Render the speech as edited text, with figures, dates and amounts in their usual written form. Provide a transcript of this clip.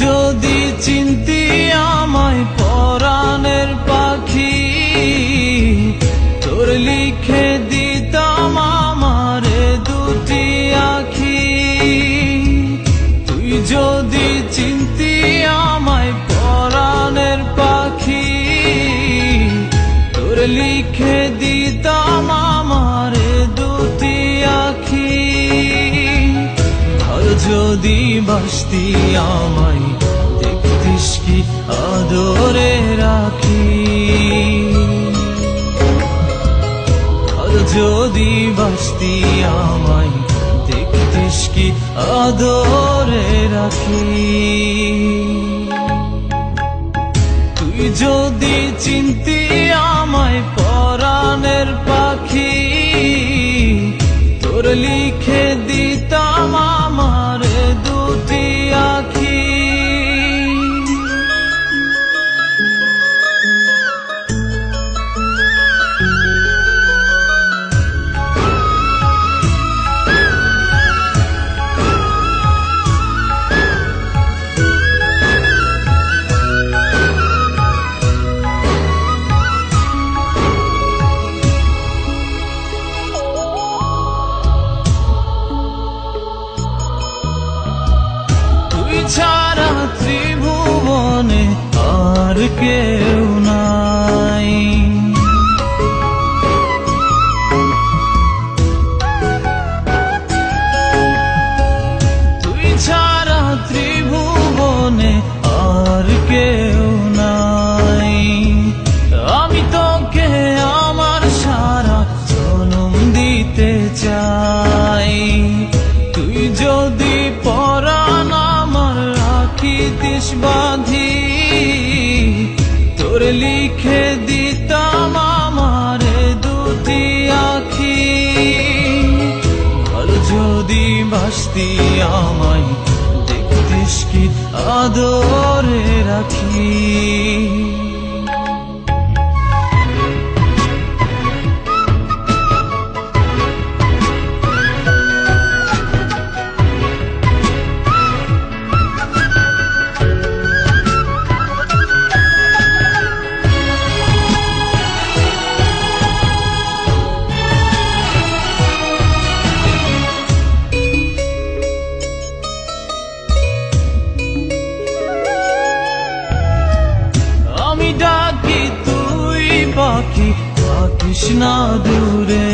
যদি চিনতি আমায় পরাণের পাখি, তোর লিখে দিতাম আমারে দুটি আখি। তুই যদি চিনতি আমায় পরাণের পাখি, তোর লিখে দিতাম আমারে দুটি আখি। আর যদি বাসতি আমায় দেখতিস কি আদরে রাখি। আর যদি বাসতি আমায় দেখতিস কি আদরে রাখি। তুই যদি চিনতি আমায় পরাণের পাখি, তোর লিখে দিতাম আমারে দুটি আখি। ছাড়া ত্রিভুবনে আর কেউ নাই। তুই ছাড়া ত্রিভুবনে আর কেউ নাই। আমি তোকে আমার সারা জনম দিতে চাই। তুই যদি পরাণ রাখিতিস বাঁধি, তোর লিখে দিতাম আমারে দুটি আখি। আর যদি বাসতি আমায় দেখতিস কি আদরে রাখি। ডাকি তুই পাখি থাকিস না দূরে।